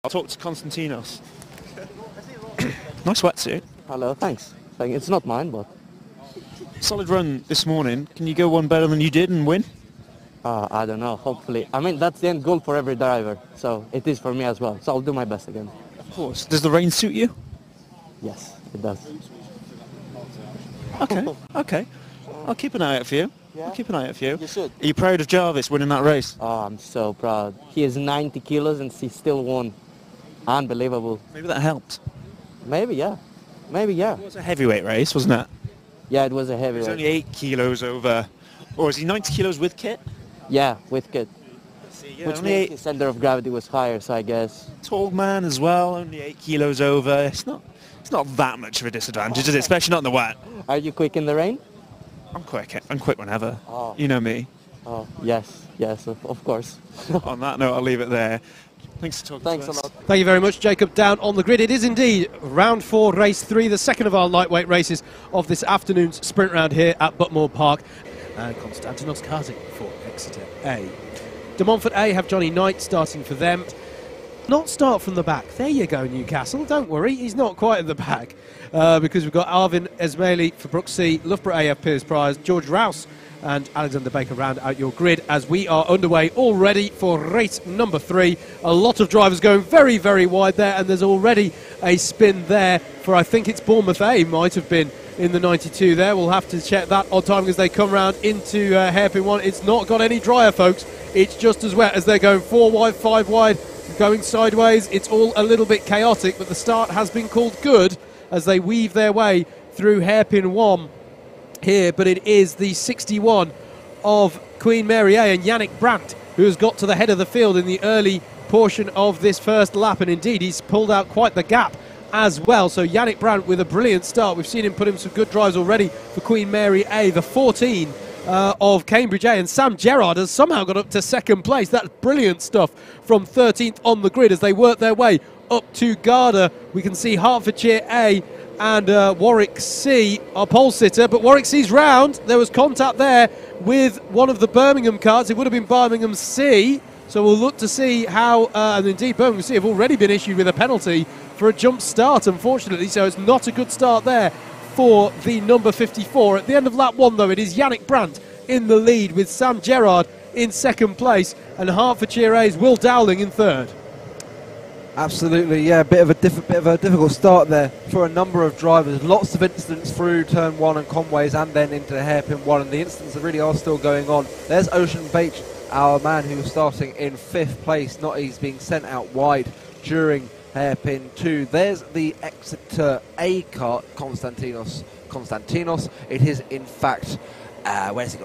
I'll talk to Konstantinos. Nice wetsuit. Hello, thanks. It's not mine, but... Solid run this morning. Can you go one better than you did and win? I don't know, hopefully. I mean, that's the end goal for every driver, so it is for me as well. So I'll do my best again. Of course. Does the rain suit you? Yes, it does. Okay, okay. I'll keep an eye out for you. Yeah? I'll keep an eye out for you. You should. Are you proud of Jarvis winning that race? Oh, I'm so proud. He is 90 kilos and he still won. Unbelievable. Maybe that helped. Maybe, yeah. Maybe, yeah. It was a heavyweight race, wasn't it? Yeah, it was a It was heavyweight. only 8 kilos over... Or is he 90 kilos with kit? Yeah, with kit. Yeah, Which only means 8 the center of gravity was higher, so I guess. tall man as well, only 8 kilos over. It's not that much of a disadvantage, is it? Especially not in the wet. Are you quick in the rain? I'm quick whenever. Oh. You know me. Oh, yes, of course. On that note, I'll leave it there. Thanks for talking Thanks to us. a lot. Thank you very much, Jacob. Down on the grid, it is indeed round 4, race 3, the second of our lightweight races of this afternoon's sprint round here at Buckmore-Park. And Konstantinos Karting for Exeter A. De Montfort A have Johnny Knight starting for them. Not start from the back. There you go, Newcastle. Don't worry, he's not quite at the back. Because we've got Arvin Esmaili for BUKC, Loughborough A have Piers Prize, George Rouse and Alexander Baker round out your grid as we are underway already for race number 3. A lot of drivers going very, very wide there, and there's already a spin there for, I think it's Bournemouth A, might have been in the 92 there. We'll have to check that on timing as they come round into hairpin 1. It's not got any drier, folks. It's just as wet as they're going 4 wide, 5 wide, going sideways. It's all a little bit chaotic, but the start has been called good as they weave their way through hairpin 1 here, but it is the 61 of Queen Mary A and Yannick Brandt who has got to the head of the field in the early portion of this first lap, and indeed he's pulled out quite the gap as well. So Yannick Brandt with a brilliant start. We've seen him put in some good drives already for Queen Mary A, the 14 of Cambridge A, and Sam Gerrard has somehow got up to second place. That's brilliant stuff from 13th on the grid as they work their way up to Garda. We can see Hertfordshire A and Warwick C are pole sitter, but Warwick C's round. There was contact there with one of the Birmingham carts. It would have been Birmingham C, so we'll look to see how, and indeed Birmingham C have already been issued with a penalty for a jump start, unfortunately, so it's not a good start there for the number 54. At the end of lap 1, though, it is Yannick Brandt in the lead with Sam Gerrard in second place and Hertfordshire A's Will Dowling in third. Absolutely, yeah, bit of a difficult start there for a number of drivers. Lots of incidents through turn 1 and Conways and then into hairpin 1, and the incidents really are still going on. There's Ocean Bache, our man who was starting in 5th place. He's being sent out wide during hairpin 2. There's the Exeter A kart, Konstantinos. It is in fact, where's he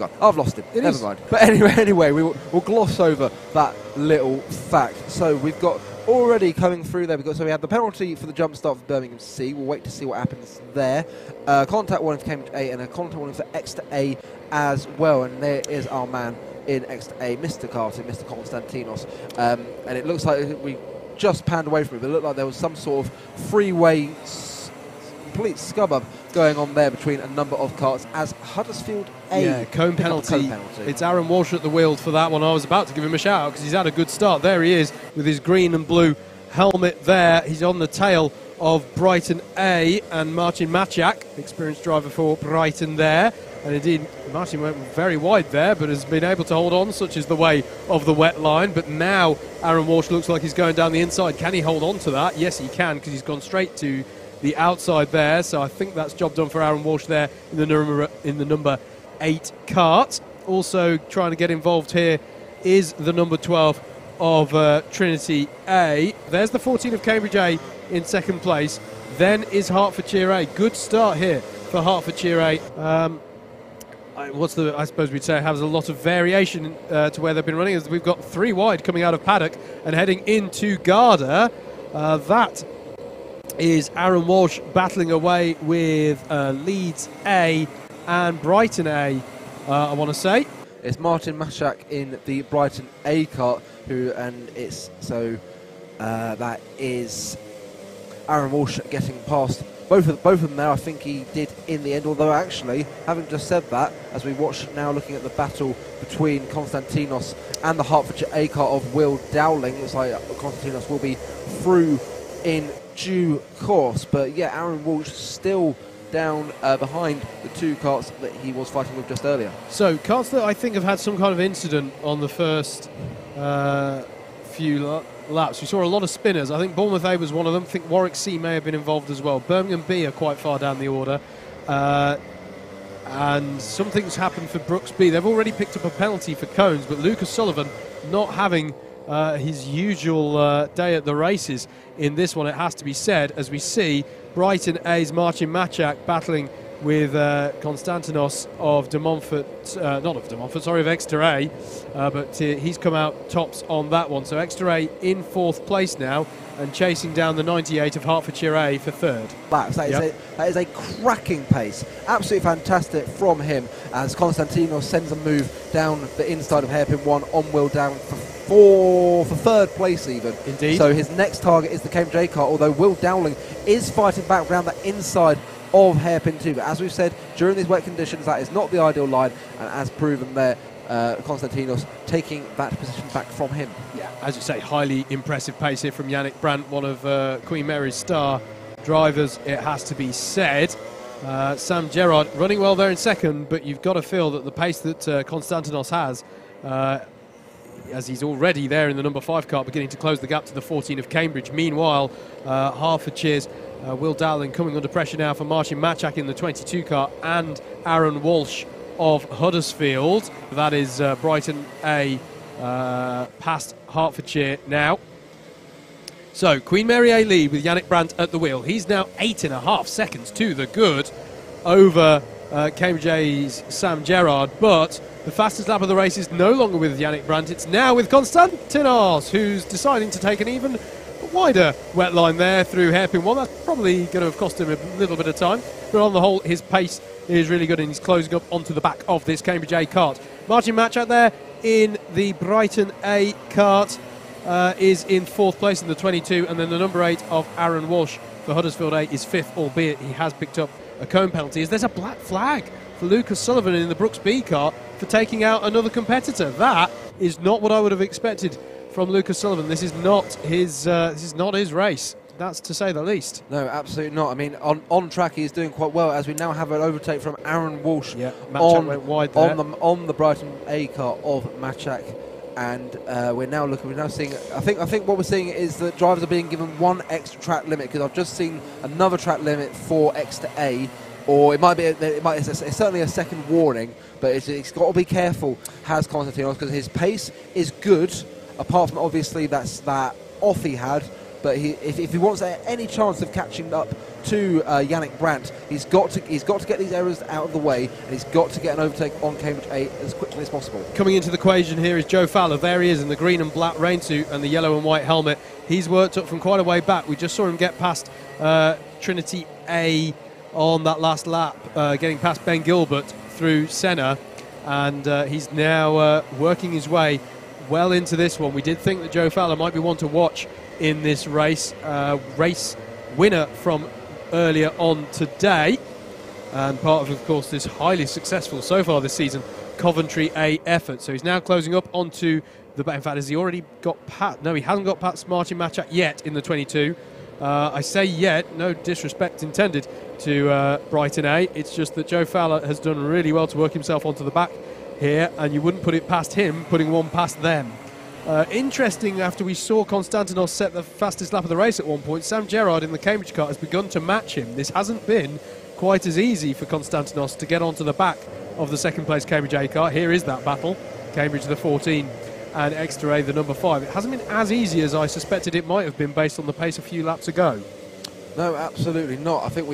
gone? I've lost him. Never mind. But anyway, we'll gloss over that little fact. So we've got already coming through there. So we had the penalty for the jump start for Birmingham C. We'll wait to see what happens there. Contact warning for Cambridge A and a contact warning for Exeter A as well. And there is our man in Exeter A, Mr. Karting, Mr. Konstantinos. And it looks like we just panned away from it, but it looked like there was some sort of freeway complete scubbub going on there between a number of carts as Huddersfield A. Yeah, cone penalty. It's Aaron Walsh at the wheel for that one. I was about to give him a shout out because he's had a good start. There he is with his green and blue helmet there. He's on the tail of Brighton A and Martin Machak, experienced driver for Brighton there. And indeed, Martin went very wide there, but has been able to hold on, such is the way of the wet line. But now Aaron Walsh looks like he's going down the inside. Can he hold on to that? Yes, he can, because he's gone straight to the outside there. So I think that's job done for Aaron Walsh there in the number 8 kart. Also trying to get involved here is the number 12 of Trinity A. There's the 14 of Cambridge A in second place. Then is Hertfordshire A. Good start here for Hertfordshire A. I suppose we'd say it has a lot of variation to where they've been running, as we've got 3 wide coming out of paddock and heading into Garda. That is Aaron Walsh battling away with Leeds A and Brighton A, I want to say. It's Martin Machak in the Brighton A kart, that is Aaron Walsh getting past both of them there. I think he did in the end, although actually, having just said that, as we watch now looking at the battle between Konstantinos and the Hertfordshire A car of Will Dowling, looks like Konstantinos will be through in due course. But yeah, Aaron Walsh still down behind the two karts that he was fighting with just earlier. So karts that I think have had some kind of incident on the first few laps. We saw a lot of spinners. I think Bournemouth A was one of them. I think Warwick C may have been involved as well. Birmingham B are quite far down the order. And something's happened for Brooks B. They've already picked up a penalty for cones, but Lucas Sullivan not having his usual day at the races in this one, it has to be said, as we see Brighton A's Marcin Maciak battling with Konstantinos of De Montfort, not of De Montfort, sorry, of Exeter A, but he's come out tops on that one. So Exeter A in 4th place now and chasing down the 98 of Hertfordshire A for 3rd. That is a cracking pace. Absolutely fantastic from him as Konstantinos sends a move down the inside of hairpin 1 on Will Dowling for 3rd place even. Indeed. So his next target is the Cambridge A car, although Will Dowling is fighting back around the inside of hairpin 2. But as we've said, during these wet conditions, that is not the ideal line, and as proven there, Konstantinos taking that position back from him. Yeah, as you say, highly impressive pace here from Yannick Brandt, one of Queen Mary's star drivers, it has to be said. Sam Gerard running well there in 2nd, but you've got to feel that the pace that Konstantinos has, as he's already there in the number 5 car, beginning to close the gap to the 14 of Cambridge. Meanwhile, Hertfordshire's Will Dowling coming under pressure now for Marcin Maciak in the 22 car and Aaron Walsh of Huddersfield. That is Brighton A past Hertfordshire now. So Queen Mary A lead with Yannick Brandt at the wheel. He's now 8.5 seconds to the good over Cambridge A's Sam Gerard, but the fastest lap of the race is no longer with Yannick Brandt. It's now with Konstantinos, who's deciding to take an even wider wet line there through hairpin 1. That's probably going to have cost him a little bit of time, but on the whole, his pace is really good, and he's closing up onto the back of this Cambridge A kart. Marcin Maciak there in the Brighton A kart is in 4th place in the 22, and then the number 8 of Aaron Walsh for Huddersfield A is 5th, albeit he has picked up a cone penalty, as there's a black flag for Lucas Sullivan in the Brooks B kart for taking out another competitor. That is not what I would have expected from Lucas Sullivan. This is not his race. That's to say the least. No, absolutely not. I mean, on track he's doing quite well, as we now have an overtake from Aaron Walsh went wide there. on the Brighton A car of Maciak. And we're now seeing, I think what we're seeing is that drivers are being given one extra track limit, because I've just seen another track limit for Exeter A, or it's certainly a second warning, but it's got to be careful, has Konstantinos, because his pace is good, apart from obviously that off he had. But if he wants any chance of catching up to Yannick Brandt, he's got to get these errors out of the way, and he's got to get an overtake on Cambridge A as quickly as possible. Coming into the equation here is Joe Fowler. There he is in the green and black rain suit and the yellow and white helmet. He's worked up from quite a way back. We just saw him get past Trinity A on that last lap, getting past Ben Gilbert through Senna, and he's now working his way well into this one. We did think that Joe Fowler might be one to watch in this race. Race winner from earlier on today, and part of course, this highly successful so far this season Coventry A effort. So he's now closing up onto the back. In fact, has he already got past? No, he hasn't got past Marcin Maciak yet in the 22. I say yet, no disrespect intended to Brighton A. It's just that Joe Fowler has done really well to work himself onto the back here, and you wouldn't put it past him putting one past them. Interesting, after we saw Konstantinos set the fastest lap of the race at one point, Sam Gerard in the Cambridge car has begun to match him. This hasn't been quite as easy for Konstantinos to get onto the back of the second place Cambridge A car. Here is that battle, Cambridge the 14 and Exeter A the number 5. It hasn't been as easy as I suspected it might have been based on the pace a few laps ago. No, absolutely not. I think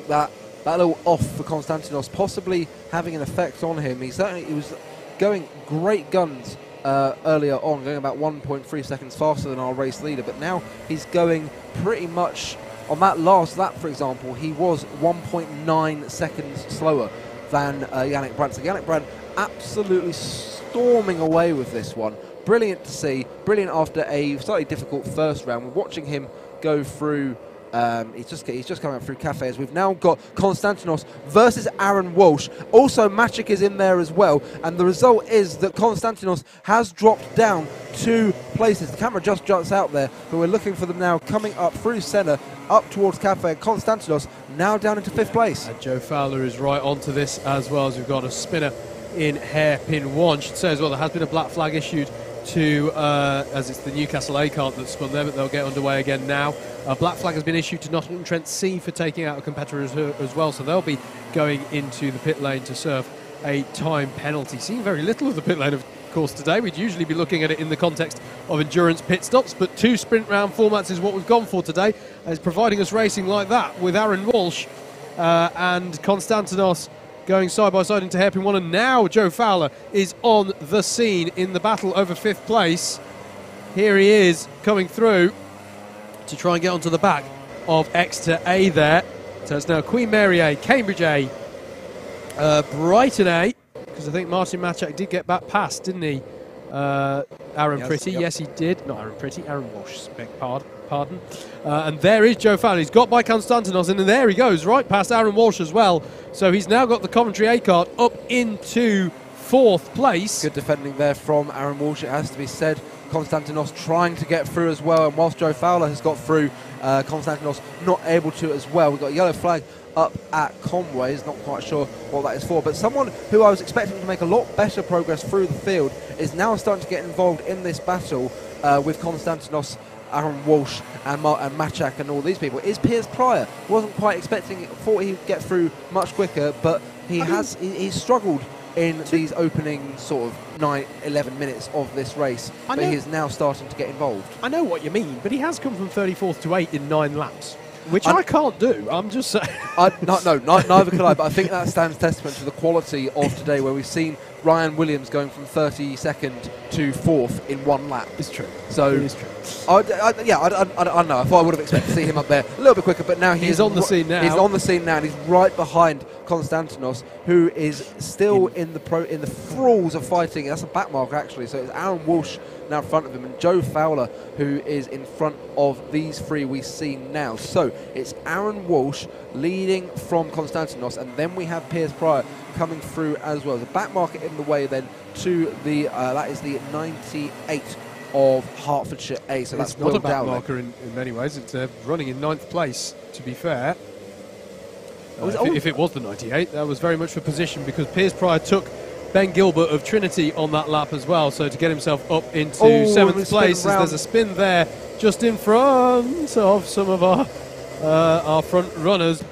that little off for Konstantinos possibly having an effect on him. He was going great guns earlier on, going about 1.3 seconds faster than our race leader, but now he's going pretty much, on that last lap for example, he was 1.9 seconds slower than Yannick Brandt. So Yannick Brandt absolutely storming away with this one. Brilliant to see, brilliant after a slightly difficult first round. We're watching him go through He's just coming up through cafes. We've now got Konstantinos versus Aaron Walsh. Also, Maciek is in there as well. And the result is that Konstantinos has dropped down 2 places. The camera just jumps out there, but we're looking for them now coming up through centre, up towards cafe. Konstantinos now down into 5th place. And Joe Fowler is right onto this as well, as we've got a spinner in hairpin 1. Should say as well, there has been a black flag issued to, as it's the Newcastle A cart that spun there, but they'll get underway again now. A black flag has been issued to Nottingham-Trent C for taking out a competitor as well, so they'll be going into the pit lane to serve a time penalty. Seeing very little of the pit lane, of course, today. We'd usually be looking at it in the context of endurance pit stops, but 2 sprint round formats is what we've gone for today. And it's providing us racing like that with Aaron Walsh and Konstantinos going side by side into hairpin 1, and now Joe Fowler is on the scene in the battle over 5th place. Here he is coming through to try and get onto the back of Exeter A there. So it's now Queen Mary A, Cambridge A, Brighton A, because I think Martin Maciek did get back past, didn't he? Aaron Pretty, yep. Yes he did. Not Aaron Pretty, Aaron Walsh, beg pardon. And there is Joe Fowler. He's got by Konstantinos, and there he goes, right past Aaron Walsh as well. So he's now got the Coventry A cart up into 4th place. Good defending there from Aaron Walsh, it has to be said. Konstantinos trying to get through as well, and whilst Joe Fowler has got through, Konstantinos not able to as well. We've got a yellow flag up at Conway's, not quite sure what that is for, but someone who I was expecting to make a lot better progress through the field is now starting to get involved in this battle with Konstantinos, Aaron Walsh and Maciek and all these people, is Piers Pryor. Wasn't quite expecting it, thought he'd get through much quicker, but he's struggled in these opening sort of 9-11 minutes of this race, but he is now starting to get involved. I know what you mean, but he has come from 34th to 8 in 9 laps, which I can't do. I'm just saying. Neither could I, but I think that stands testament to the quality of today, where we've seen Ryan Williams going from 32nd to 4th in 1 lap. It's true. So it is true. I don't know. I thought I would have expected to see him up there a little bit quicker, but now he's on the scene now. He's on the scene now, and he's right behind Konstantinos, who is still in the thralls of fighting. That's a back mark actually. So it's Aaron Walsh now in front of him, and Joe Fowler who is in front of these 3 we see now. So it's Aaron Walsh leading from Konstantinos, and then we have Piers Pryor coming through as well. The back market in the way then to the that is the 98 of Hertfordshire A. So that's not a back marker in many ways. It's running in 9th place, to be fair. If it was the 98, that was very much for position, because Piers Pryor took Ben Gilbert of Trinity on that lap as well, so to get himself up into 7th place, there's a spin there just in front of some of our front runners.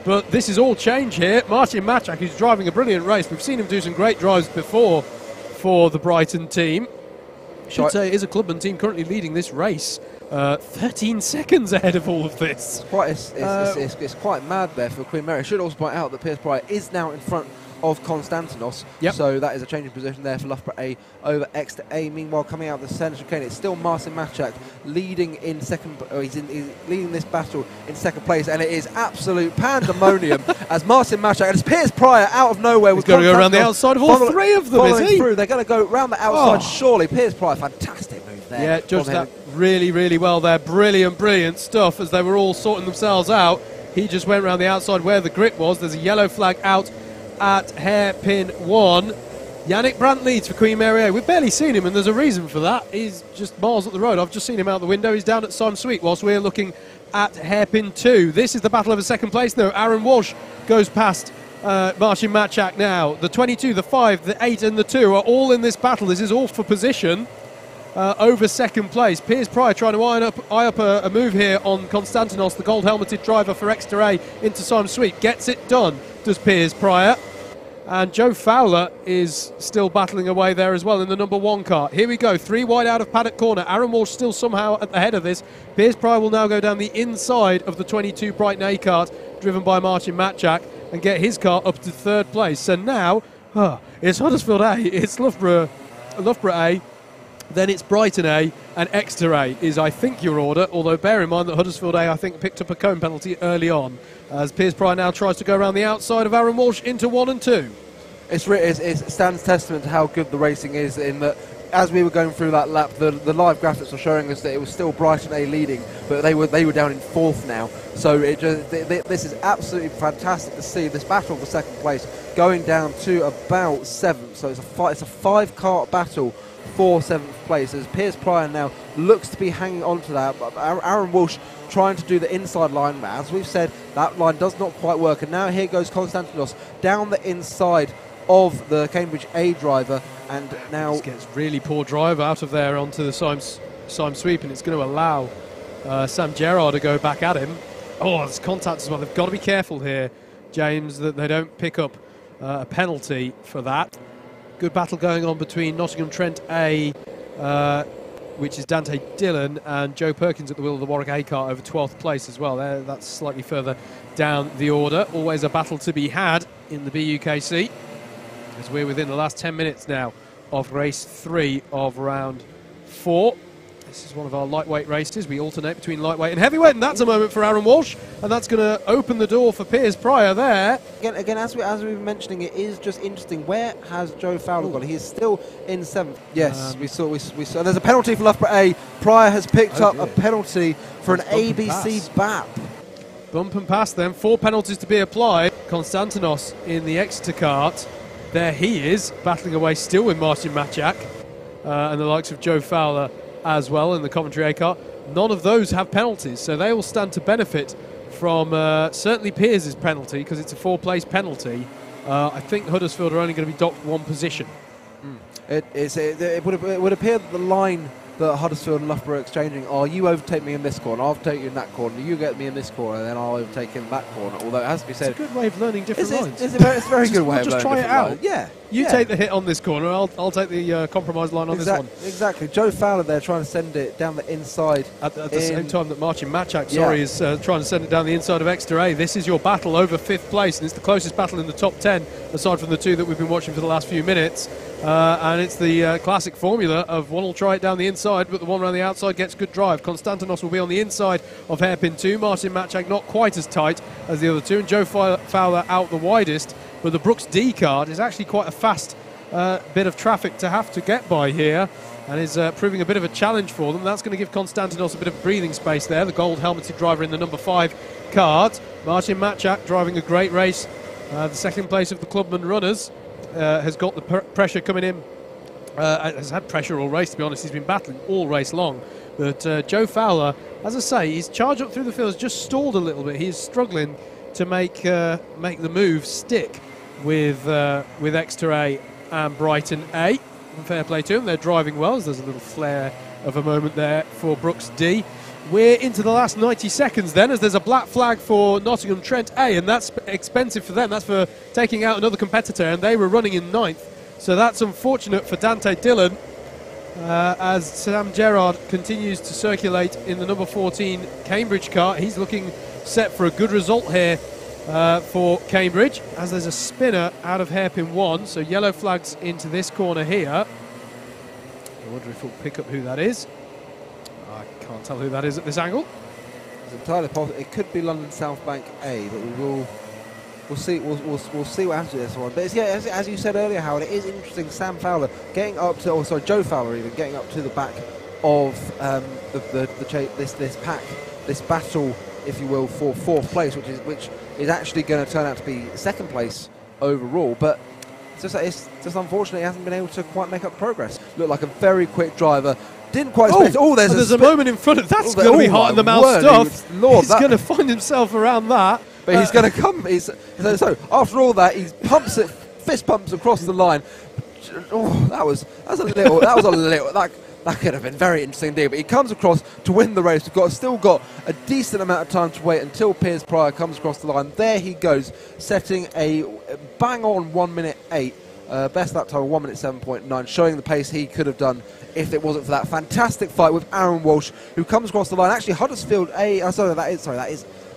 But this is all change here. Martin Maciek, who's driving a brilliant race. We've seen him do some great drives before for the Brighton team. Should say it is a Clubman team currently leading this race. 13 seconds ahead of all of this. It's quite mad there for Queen Mary. I should also point out that Piers Pryor is now in front of Konstantinos. Yep. So that is a change in position there for Loughborough A over Exeter A. Meanwhile, coming out of the centre chicane, it's still Martin Maciek leading in second. He's leading this battle in 2nd place, and it is absolute pandemonium as Martin Maciek and it's Piers Pryor out of nowhere. He's going to go around the outside of all 3 of them, is he? They're going to go round the outside, surely. Piers Pryor, fantastic move there. Yeah, judged that really, really well there. Brilliant stuff as they were all sorting themselves out. He just went round the outside where the grip was. There's a yellow flag out at hairpin 1. Yannick Brandt leads for Queen Mary A. We've barely seen him, and there's a reason for that. He's just miles up the road. I've just seen him out the window. He's down at Simon Sweet whilst we're looking at hairpin 2. This is the battle over 2nd place, though. Aaron Walsh goes past Martin Maciek now. The 22, the 5, the 8 and the 2 are all in this battle. This is all for position over 2nd place. Piers Pryor trying to eye up a move here on Konstantinos, the gold-helmeted driver for Exeter A, into Simon Sweet. Gets it done, does Piers Pryor. And Joe Fowler is still battling away there as well in the number 1 car. Here we go, 3 wide out of paddock corner. Aaron Walsh still somehow at the head of this. Piers Pryor will now go down the inside of the 22 Brighton A cart, driven by Martin Maciek, and get his car up to 3rd place. So now, it's Huddersfield A, it's Loughborough A, then it's Brighton A, and Exeter A is, I think, your order, although bear in mind that Huddersfield A, I think, picked up a cone penalty early on, as Piers Pryor now tries to go around the outside of Aaron Walsh into 1 and 2. It stands testament to how good the racing is, in that as we were going through that lap, the live graphics were showing us that it was still Brighton A leading, but they were down in 4th now. So this is absolutely fantastic to see this battle for 2nd place going down to about 7th. So it's a 5-kart battle for 7th place, as Piers Pryor now looks to be hanging on to that. Aaron Walsh trying to do the inside line, but as we've said, that line does not quite work. And now here goes Konstantinos down the inside of the Cambridge A driver, and now this gets really poor drive out of there onto the Syme sweep, and it's going to allow Sam Gerard to go back at him. Oh, there's contact as well. They've got to be careful here, James, that they don't pick up a penalty for that. Good battle going on between Nottingham Trent A, which is Dante Dillon, and Joe Perkins at the wheel of the Warwick A car over 12th place as well. That's slightly further down the order. Always a battle to be had in the BUKC, as we're within the last 10 minutes now of race 3 of round 4. This is one of our lightweight races. We alternate between lightweight and heavyweight, and that's a moment for Aaron Walsh, and that's going to open the door for Piers Pryor there. Again, as we were mentioning, it is just interesting. Where has Joe Fowler gone? He is still in 7th. Yes, we saw. There's a penalty for Loughborough A. Pryor has picked up a penalty for an ABC BAP. Bump and pass then. 4 penalties to be applied. Konstantinos in the Exeter kart. There he is, battling away still with Martin Machak and the likes of Joe Fowler as well in the Coventry A car. None of those have penalties, so they will stand to benefit from certainly Piers' penalty, because it's a 4-place penalty. I think Huddersfield are only going to be docked 1 position. It would appear that the line that Huddersfield and Loughborough are exchanging are: you overtake me in this corner, I'll overtake you in that corner, you get me in this corner, and then I'll overtake him in that corner. Although it has to be said, it's a good way of learning different lines. It's a very good way of learning. Just try it out. Lines. Yeah. You take the hit on this corner, I'll take the compromise line on this one. Exactly. Joe Fowler there trying to send it down the inside. At the same time that Martin Machak, is trying to send it down the inside of Exeter A. This is your battle over 5th place, and it's the closest battle in the top 10, aside from the 2 that we've been watching for the last few minutes. And it's the classic formula of one will try it down the inside, but the one around the outside gets good drive. Konstantinos will be on the inside of hairpin 2. Martin Machak not quite as tight as the other 2, and Joe Fowler out the widest. But the Brooks D card is actually quite a fast bit of traffic to have to get by here, and is proving a bit of a challenge for them. That's going to give Konstantinos a bit of breathing space there, the gold helmeted driver in the number 5 kart. Martin Machak driving a great race. The 2nd place of the Clubman runners has got the pressure coming in. Has had pressure all race, to be honest. He's been battling all race long. But Joe Fowler, as I say, his charge up through the field has just stalled a little bit. He is struggling to make the move stick with Exeter A and Brighton A. Fair play to them. They're driving well. There's a little flare of a moment there for Brooks D. We're into the last 90 seconds then, as there's a black flag for Nottingham Trent A, and that's expensive for them. That's for taking out another competitor, and they were running in 9th. So that's unfortunate for Dante Dillon, as Sam Gerard continues to circulate in the number 14 Cambridge car. He's looking set for a good result here for Cambridge, as there's a spinner out of hairpin 1, so yellow flags into this corner here. I wonder if we'll pick up who that is. I can't tell who that is at this angle. It's entirely possible. It could be London South Bank A, but we'll see. We'll see what happens with this one. But it's, as you said earlier, Howard, it is interesting. Sam Fowler getting up to, Joe Fowler even getting up to the back of this battle, if you will, for 4th place, which is actually going to turn out to be 2nd place overall. But it's just unfortunate he hasn't been able to quite make up progress. Looked like a very quick driver. Didn't quite expect. There's a moment in front of that's going to be hot in the mouth stuff. He's going to find himself around that. But he's going to come. So after all that, he pumps it, fist pumps across the line. Oh, that could have been very interesting indeed. But he comes across to win the race. We've still got a decent amount of time to wait until Piers Pryor comes across the line. There he goes, setting a bang on 1:08. Best lap time of 1:07.9, showing the pace he could have done if it wasn't for that fantastic fight with Aaron Walsh, who comes across the line. Actually, Huddersfield A.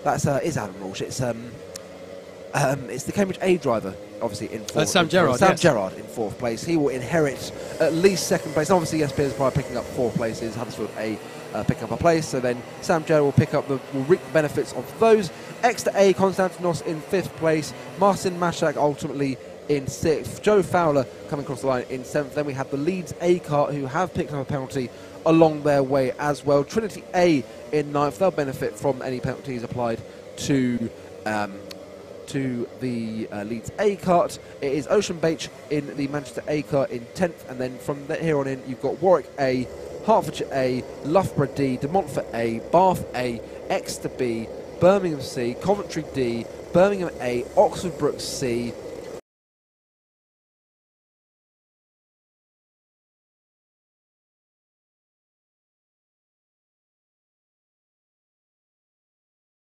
That's Aaron Walsh. It's the Cambridge A driver, obviously in 4th. That's Sam Gerard. Sam Gerard in 4th place. He will inherit at least 2nd place. And obviously, yes, Piers Pryor picking up 4 places. Huddersfield A picking up a place. So then Sam Gerard will reap the benefits of those. Exeter A, Konstantinos in 5th place. Martin Machak ultimately in 6th. Joe Fowler coming across the line in 7th. Then we have the Leeds A Kart, who have picked up a penalty along their way as well. Trinity A in 9th. They'll benefit from any penalties applied to the Leeds A Kart. It is Ocean Beach in the Manchester A Kart in 10th, and then from here on in you've got Warwick A, Hertfordshire A, Loughborough D, De Montfort A, Bath A, Exeter B, Birmingham C, Coventry D, Birmingham A, Oxford Brook C,